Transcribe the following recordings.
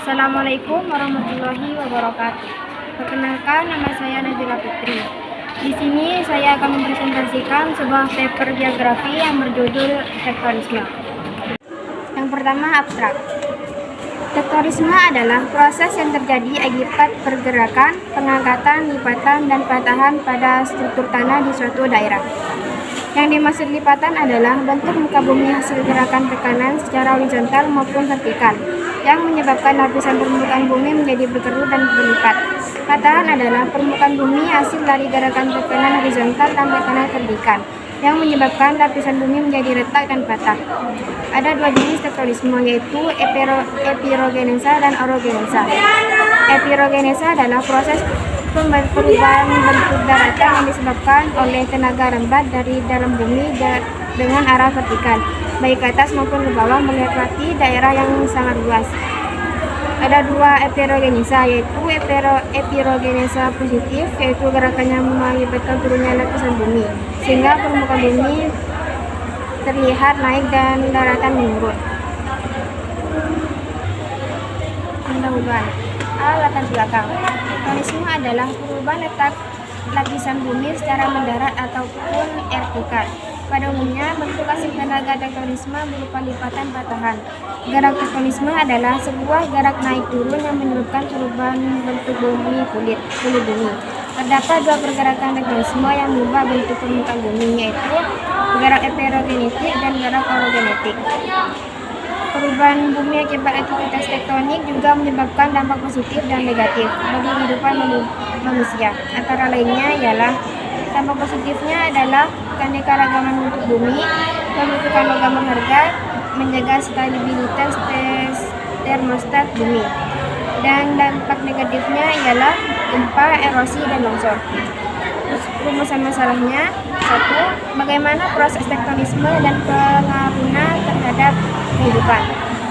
Assalamualaikum warahmatullahi wabarakatuh. Perkenalkan, nama saya Nazila Putri. Di sini saya akan mempresentasikan sebuah paper geografi yang berjudul tektonisme. Yang pertama, abstrak. Tektonisme adalah proses yang terjadi akibat pergerakan, pengangkatan, lipatan, dan patahan pada struktur tanah di suatu daerah. Yang dimaksud lipatan adalah bentuk muka bumi hasil gerakan tekanan secara horizontal maupun vertikal, yang menyebabkan lapisan permukaan bumi menjadi berkerut dan berlipat. Patahan adalah permukaan bumi hasil dari gerakan tekanan horizontal dan tekanan vertikal, yang menyebabkan lapisan bumi menjadi retak dan patah. Ada dua jenis tektonisme, yaitu epirogenesa dan orogenesa. Epirogenesa adalah proses perubahan bentuk daratan yang disebabkan oleh tenaga rembat dari dalam bumi dengan arah vertikal, baik ke atas maupun ke bawah melewati daerah yang sangat luas. Ada dua epirogenesa, yaitu epirogenesa positif, yaitu gerakannya mengakibatkan turunnya lapisan bumi, sehingga permukaan bumi terlihat naik dan daratan menurun. Pendahuluan. Latar belakang. Tektonisme adalah perubahan letak lapisan bumi secara mendarat ataupun vertikal. Pada umumnya, bentuk hasil tenaga tektonisme berupa lipatan patahan. Gerak tektonisme adalah sebuah gerak naik turun yang menyebabkan perubahan bentuk bumi kulit bumi. Terdapat dua pergerakan tektonisme yang mengubah bentuk permukaan bumi, yaitu gerak epirogenetik dan gerak orogenetik. Perubahan bumi akibat aktivitas tektonik juga menyebabkan dampak positif dan negatif bagi kehidupan manusia. Antara lainnya ialah dampak positifnya adalah keanekaragaman bentuk bumi, pembentukan logam berharga, menjaga stabilitas termostat bumi. Dan dampak negatifnya ialah gempa, erosi, dan longsor. Rumusan masalahnya: 1. Bagaimana proses tektonisme dan pengaruhnya terhadap kehidupan.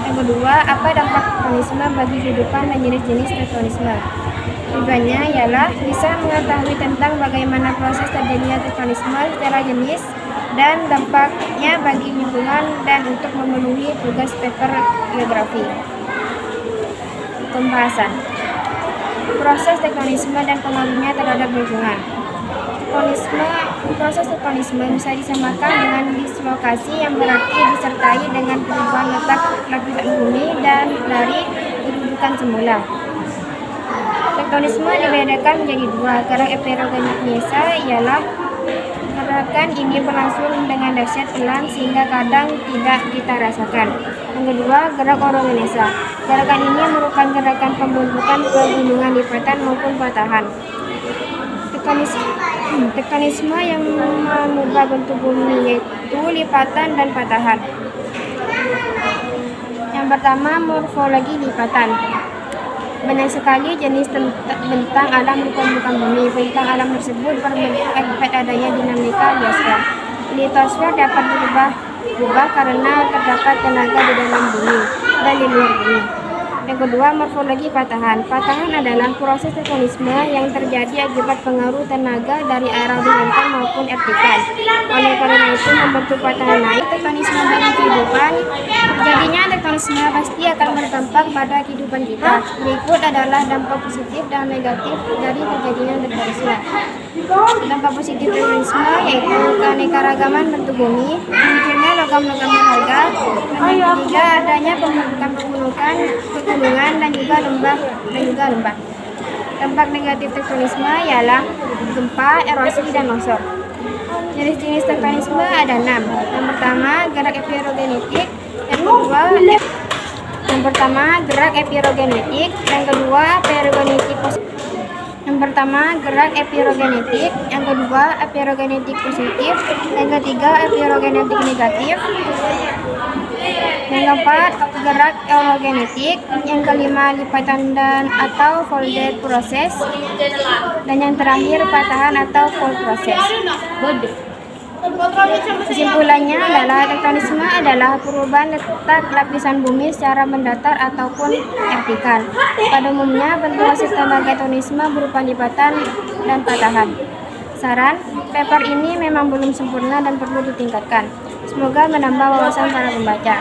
Yang kedua, apa dampak tektonisme bagi kehidupan dan jenis-jenis tektonisme. Tujuannya ialah bisa mengetahui tentang bagaimana proses terjadinya tektonisme secara jenis dan dampaknya bagi lingkungan dan untuk memenuhi tugas paper geografi. Pembahasan proses tektonisme dan pengaruhnya terhadap lingkungan. Proses tektonisme bisa disamakan dengan dislokasi, yang berarti disertai dengan perubahan letak lapisan bumi dan dari kedudukan semula. Tektonisme dibedakan menjadi dua. Gerak epirogenesa ialah gerakan ini berlangsung dengan dahsyat pelan sehingga kadang tidak kita rasakan. Yang kedua, gerak orogenesa. Gerakan ini merupakan gerakan pembentukan pegunungan lipatan maupun patahan. Tektonisme yang mengubah bentuk bumi, yaitu lipatan dan patahan. Yang pertama, morfologi lipatan. Banyak sekali jenis bentang alam di permukaan bumi. Bentang alam tersebut berbentuk akibat adanya dinamika biosfer. Litosfer dapat berubah karena terdapat tenaga di dalam bumi dan di luar bumi. Yang kedua, morfologi patahan. Patahan adalah proses tektonisme yang terjadi akibat pengaruh tenaga dari arah horizontal maupun vertikal. Oleh karena itu, membentuk patahan naik tektonisme bagi kehidupan. Terjadinya tektonisme pasti akan berdampak pada kehidupan kita. Berikut adalah dampak positif dan negatif dari terjadinya tektonisme. Dampak positif tektonisme yaitu keanekaragaman bentuk bumi, munculnya logam-logam berharga, dan yang ketiga adanya pembentukan pegunungan dan juga lembah. Dampak negatif tektonisme ialah gempa, erosi, dan longsor. Jenis-jenis tektonisme ada 6. Yang pertama, gerak epirogenetik. Yang pertama, gerak epirogenetik. Yang kedua, epirogenetik positif. Yang pertama, gerak epirogenetik. Yang kedua, epirogenetik positif. Yang ketiga, epirogenetik negatif. Yang keempat, gerak orogenetik. Yang kelima, lipatan dan atau folded proses. Dan yang terakhir, patahan atau fold proses. Kesimpulannya adalah tektonisme adalah perubahan letak lapisan bumi secara mendatar ataupun vertikal. Pada umumnya, bentuk hasil tenaga tektonisme berupa lipatan dan patahan. Saran, paper ini memang belum sempurna dan perlu ditingkatkan. Semoga menambah wawasan para pembaca.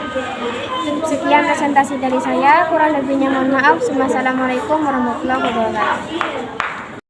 Sekian presentasi dari saya, kurang lebihnya mohon maaf. Wassalamualaikum warahmatullahi wabarakatuh.